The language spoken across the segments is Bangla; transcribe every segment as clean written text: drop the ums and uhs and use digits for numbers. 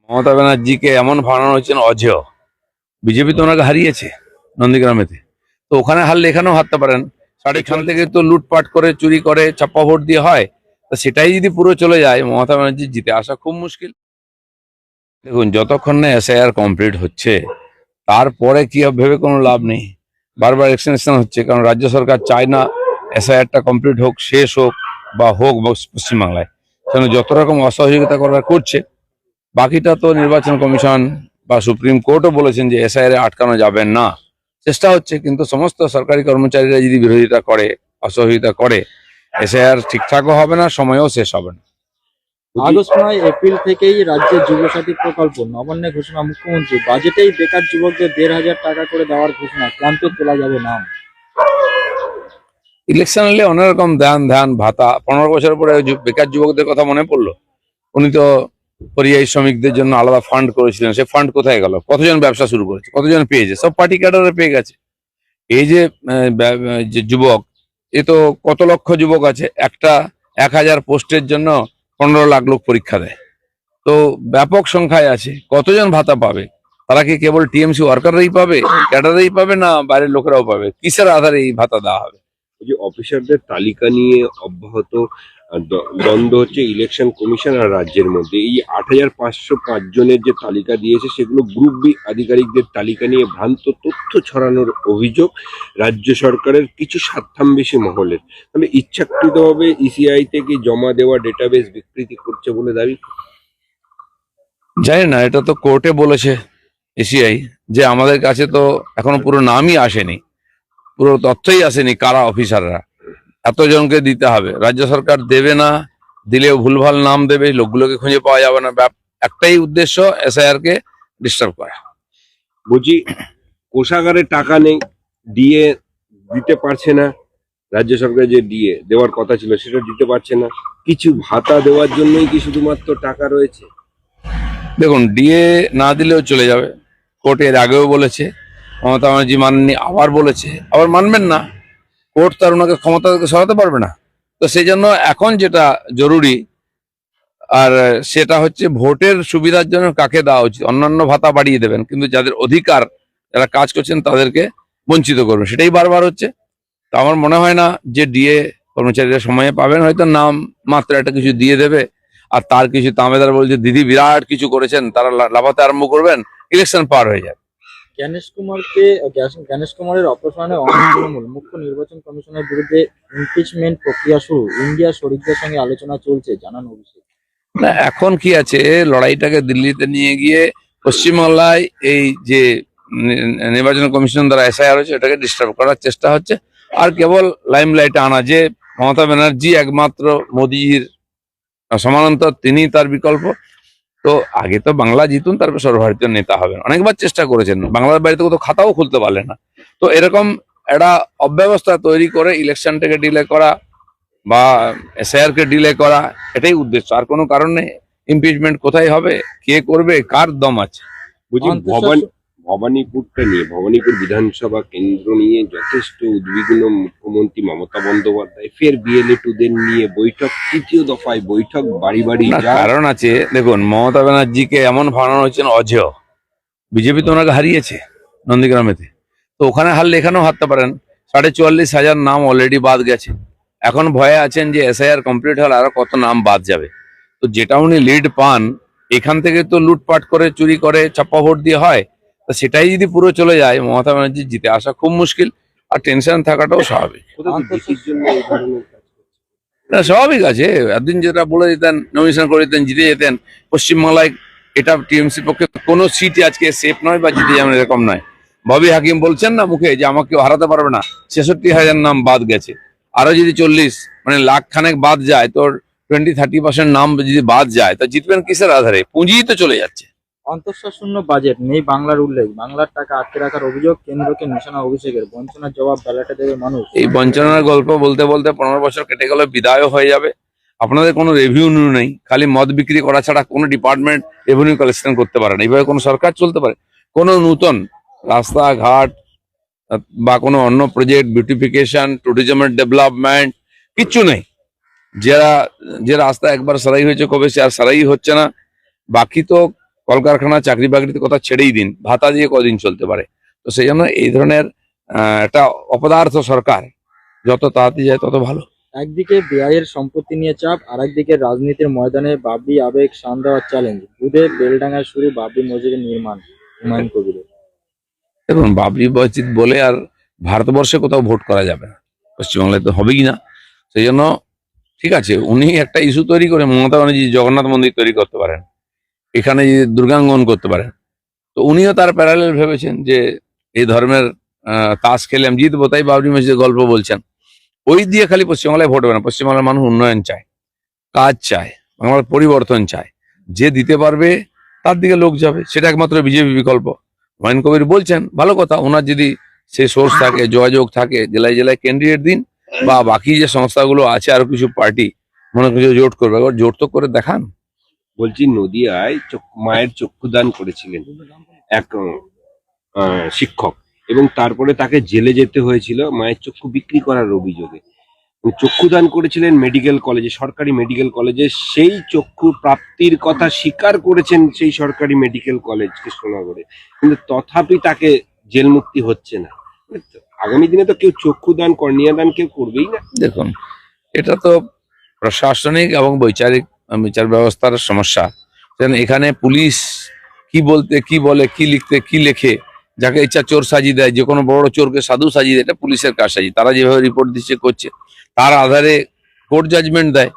মমতা ব্যানার্জিকে এমন ভাড়ানো হয়েছেন অজেয়। বিজেপি তো ওনাকে হারিয়েছে নন্দীগ্রামেতে, তো ওখানে হারলে এখানেও হারতে পারেন। এখান থেকে তো লুটপাট করে চুরি করে ছাপ্পা ভোট দিয়ে হয়, তো সেটাই যদি পুরো চলে যায় মমতা ব্যানার্জি জিতে আসা খুব মুশকিল। দেখুন, যতক্ষণ না এসআইআর কমপ্লিট হচ্ছে তারপরে কি হবে ভেবে কোনো লাভ নেই। বারবার এক্সটেনশন হচ্ছে কারণ রাজ্য সরকার চায় না এসআইআরটা কমপ্লিট হোক, শেষ হোক বা হোক পশ্চিমবাংলায়। কারণ যত রকম অসহযোগিতা করার করছে। বাকিটা তো নির্বাচন কমিশন বা সুপ্রিম কোর্টও বলেছেন যে এসআইআর আটকানো যাবে না। চেষ্টা হচ্ছে, কিন্তু সমস্ত সরকারি কর্মচারীরা যদি বিরোধিতা করে, অসহযোগিতা করে, এসআইআর ঠিকঠাকও হবে না, সময়ও শেষ হবে না। আগস্ট নয় এপ্রিল থেকেই রাজ্যে যুবসাথী প্রকল্প নবান্নে ঘোষণা মুখ্যমন্ত্রী। বাজেটেই বেকার যুবকদের ১,৫০০ টাকা করে দেওয়ার ঘোষণা। ক্যাম্পে তোলা যাবে নাম। ইলেকশন এলে অনেক রকম ধ্যান ভাতা। 15 বছর পরে বেকার যুবকদের কথা মনে পড়লো। উনি তো পরিযায়ী শ্রমিকদের জন্য আলাদা ফান্ড করেছিলেন, সে ফান্ড কোথায় গেল? কতজন ব্যবসা শুরু করেছে, কতজন পেয়েছে? সব পার্টি ক্যাডারে পেয়ে গেছে। এই যে যে যুবক, এ তো কত লক্ষ যুবক আছে, একটা 1000 পোস্টের জন্য 15 লাখ লোক পরীক্ষা দেয়। তো ব্যাপক সংখ্যায় আছে। কতজন ভাতা পাবে? তারা কি কেবল টিএমসি ওয়ার্কাররাই পাবে, ক্যাডারই পাবে, না বাইরের লোকেরাও পাবে? কিসের আধারে এই ভাতা দেওয়া হবে? যে অফিসারদের তালিকা নিয়ে অব্যাহত দ্বন্দ্ব হচ্ছে ইলেকশন কমিশন আর রাজ্যের মধ্যে। এই ৮,৫০৫ জনের যে তালিকা দিয়েছে সেগুলো গ্রুপ বি আধিকারিকদের তালিকা নিয়ে ভ্রান্ত তথ্য ছড়ানোর অভিযোগ রাজ্য সরকারের কিছু স্বার্থান্বেষী মহলের। তাহলে ইচ্ছাকৃতভাবে ইসিআই থেকে জমা দেওয়া ডেটাবেস বিকৃতি করছে বলে দাবি। জানি না, এটা তো কোর্টে বলেছে এসিআই যে আমাদের কাছে তো এখনো পুরো নামই আসেনি, পুরো তথ্যই আসেনি কারা অফিসাররা, এতজনকে দিতে হবে। রাজ্য সরকার দেবে না, দিলেও ভুলভাল নাম দেবে, লোকগুলোকে খুঁজে পাওয়া যাবে না। একটাই উদ্দেশ্য, এসআইআর কে ডিস্টার্ব করা। বলছি, কোষাগারে টাকা নেই, ডিএ দিতে পারছে না। রাজ্য সরকার যে ডিএ দেওয়ার কথা ছিল সেটা দিতে পারছে না। কিছু ভাতা দেওয়ার জন্যই কি শুধুমাত্র টাকা রয়েছে? দেখুন, ডিএ না দিলেও চলে যাবে। কোর্ট এর আগেও বলেছে, মমতা ব্যানার্জি মাননি, আবার বলেছে, আবার মানবেন না। কোর্ট তার ওনাকে ক্ষমতা থেকে সরাতে পারবে না। তো সেই জন্য এখন যেটা জরুরি, আর সেটা হচ্ছে ভোটের সুবিধার জন্য কাকে দেওয়া উচিত। অন্যান্য ভাতা বাড়িয়ে দেবেন, কিন্তু যাদের অধিকার, যারা কাজ করছেন তাদেরকে বঞ্চিত করবেন, সেটাই বারবার হচ্ছে। তো আমার মনে হয় না যে ডিএ কর্মচারীরা সময়ে পাবেন। হয়তো নাম মাত্র একটা কিছু দিয়ে দেবে, আর তার কিছু তামেদার বলছে দিদি বিরাট কিছু করেছেন, তারা লাফাতে আরম্ভ করবেন, ইলেকশন পার হয়ে যাবে। জ্ঞানেশ কুমারের অপসারণে অনেক তৃণমূল। মুখ্য নির্বাচন কমিশনের বিরুদ্ধে ইমপিচমেন্ট প্রক্রিয়া শুরু। ইন্ডিয়া শরিকদের সঙ্গে আলোচনা চলছে, জানান অভিষেক। না, এখন কি আছে, লড়াইটাকে দিল্লিতে নিয়ে গিয়ে পশ্চিমবাংলায় এই যে নির্বাচন কমিশন দ্বারা এসআইআর হচ্ছে এটাকে ডিস্টার্ব করার চেষ্টা হচ্ছে। আর কেবল লাইমলাইটে আনা যে মমতা ব্যানার্জি একমাত্র মোদিজির সমানান্তর, তিনি তার বিকল্প। তো আগে তো বাংলা জিতুন, তারপর সর্বভারতীয় নেতা হবেন। অনেকবার চেষ্টা করেছেন, বাংলার বাড়িতে কোথাও খাতাও খুলতে পারলেন না। তো এরকম একটা অব্যবস্থা তৈরি করে ইলেকশনটাকে ডিলে করা বা এসআইআর কে ডিলে করা, এটাই উদ্দেশ্য, আর কোনো কারণ নেই। ইমপিচমেন্ট কোথায় হবে, কে করবে, কার দম আছে? বুঝি ভবানীপুরটা নিয়ে, ভবানীপুর বিধানসভা কেন্দ্র নিয়ে যথেষ্ট উদ্বিগ্ন মুখ্যমন্ত্রী মমতা বন্দ্যোপাধ্যায়। ফের বিএলএ টুদের নিয়ে বৈঠক, তৃতীয় দফায় বৈঠক, বাড়ি বাড়ি না, যা। কারণ আছে। দেখুন, মমতা ব্যানার্জিকে এমন ভাড়ানো হয়েছেন অজেয়। বিজেপি তো ওনাকে হারিয়েছে নন্দীগ্রামেতে, তো ওখানে হারলে এখানেও হারতে পারেন। 44,000 নাম অলরেডি বাদ গেছে। এখন ভয়ে আছেন যে এসআইআর কমপ্লিট হলে আরো কত নাম বাদ যাবে। তো যেটা উনি লিড পান, এখান থেকে তো লুটপাট করে চুরি করে ছাপ্পা ভোট দিয়ে হয়, তো সেটাই যদি পুরো চলে যায় মমতা ব্যানার্জি জিতে আসা খুব মুশকিল। আর টেনশন থাকাটাও স্বাভাবিক। কোথাও তো দেশের জন্য এই ধরনের কাজ করছে। না, স্বাভাবিক আছে। একদিন যেটা বলে দিতেন, নমিনেশন করে দিতেন, জিতে যেতেন পশ্চিমবাংলায়। এটা টিএমসির পক্ষে কোনো সিটই আজকে সেফ নয় বা জিতে যাবেন এরকম নয়। ববি হাকিম বলছেন না মুখে যে আমাকে কেউ হারাতে পারবে না। 66,000 নাম বাদ গেছে। আরো যদি 40 মানে লাখ খানেক বাদ যায়, তোর 20-30% নাম যদি বাদ যায়, তা জিতবেন কিসের আধারে? পুঁজিই তো চলে যাচ্ছে। অন্তঃসারশূন্য বাজেট, নেই বাংলার উল্লেখ। বাংলার টাকা আটকে রাখার অভিযোগ কেন্দ্রকে নিশানা অভিষেকের। বঞ্চনার জবাব ব্যালটে দেবে মানুষ। এই বঞ্চনার গল্প বলতে বলতে 15 বছর কেটে গেলে বিদায়ও হয়ে যাবে। আপনাদের কোনো রেভিনিউ নেই, খালি মদ বিক্রি করা ছাড়া কোনো ডিপার্টমেন্ট রেভিনিউ কালেকশন করতে পারে না। এইভাবে কোনো সরকার চলতে পারে? কোনো নূতন রাস্তাঘাট বা কোনো অন্য প্রজেক্ট, বিউটিফিকেশন, ট্যুরিজমের ডেভেলপমেন্ট, কিচ্ছু নেই। যারা যে রাস্তা একবার সারাই হয়েছে কবে, সে আর সারাই হচ্ছে না। বাকি তো কলকারখানা চাকরি বাকরিতে কথা ছেড়েই দিন, ভাতা দিয়ে কদিন চলতে পারে। তো সেই জন্য এই ধরনের একটা অপদার্থ সরকার যত তাড়াতাড়ি যায় তত ভালো। একদিকে বেআইয়ের সম্পত্তি নিয়ে চাপ, আর একদিকে রাজনীতির ময়দানে বাবরি আবেগ শান দেওয়ার চ্যালেঞ্জ। দুধে বেলডাঙ্গায় শুরু বাবরি মসজিদের নির্মাণ, হুমায়ুন কবিরের। দেখুন, বাবরি মসজিদ বলে আর ভারতবর্ষে কোথাও ভোট করা যাবে না, পশ্চিমবাংলায় তো হবেই না। সেই জন্য ঠিক আছে, উনি একটা ইস্যু তৈরি করে মমতা ব্যানার্জি জগন্নাথ মন্দির তৈরি করতে পারেন, এখানে যদি দুর্গাঙ্গন করতে পারেন, তো উনিও তার প্যারালেল ভেবেছেন যে এই ধর্মের তাস খেলে আমি জিতবো, তাই বাবরি মসজিদের গল্প বলছেন। ওই দিয়ে খালি পশ্চিমবাংলায় ভোট হবে না, পশ্চিমবাংলার মানুষ উন্নয়ন চায়, কাজ চায়, বাংলার পরিবর্তন চায়। যে দিতে পারবে তার দিকে লোক যাবে, সেটা একমাত্র বিজেপি বিকল্প। হুমায়ুন কবির বলছেন, ভালো কথা, ওনার যদি সে সোর্স থাকে, যোগাযোগ থাকে, জেলায় জেলায় ক্যান্ডিডেট দিন, বা বাকি যে সংস্থাগুলো আছে আরো কিছু পার্টি মনে কিছু জোট করবে, একবার জোট তো করে দেখান। বলছি, নদিয়ায় মায়ের চক্ষুদান করেছিলেন এক শিক্ষক, এবং তারপরে তাকে জেলে যেতে হয়েছিল মায়ের চক্ষু বিক্রি করার অভিযোগে। চক্ষুদান করেছিলেন মেডিকেল কলেজে, সরকারি মেডিকেল কলেজে। সেই চক্ষু প্রাপ্তির কথা স্বীকার করেছেন সেই সরকারি মেডিকেল কলেজ কৃষ্ণনগরে, কিন্তু তথাপি তাকে জেল মুক্তি হচ্ছে না। আগামী দিনে তো কেউ চক্ষুদান কর্নিয়াদান কেউ করবেই না। দেখুন, এটা তো প্রশাসনিক এবং বৈচারিক বিচার ব্যবস্থার সমস্যা। এখানে পুলিশ কি বলতে কি বলে, কি লিখতে কি লেখে, যাকে ইচ্ছা চোর সাজিয়ে দেয়, যে কোনো বড় চোরকে সাধু সাজিয়ে দেয়, এটা পুলিশের কাজ সাজিয়ে তারা যেভাবে রিপোর্ট দিচ্ছে করছে, তার আধারে কোর্ট জাজমেন্ট দেয়।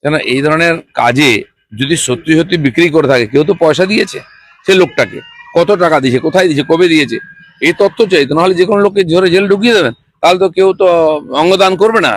কেন এই ধরনের কাজে যদি সত্যি সত্যি বিক্রি করে থাকে, কেউ তো পয়সা দিয়েছে, সে লোকটাকে কত টাকা দিয়েছে, কোথায় দিয়েছে, কবে দিয়েছে, এই তথ্য চাই। তো নাহলে যে কোনো লোককে ধরে জেল ঢুকিয়ে দেবেন, তাহলে তো কেউ তো অঙ্গদান করবে না।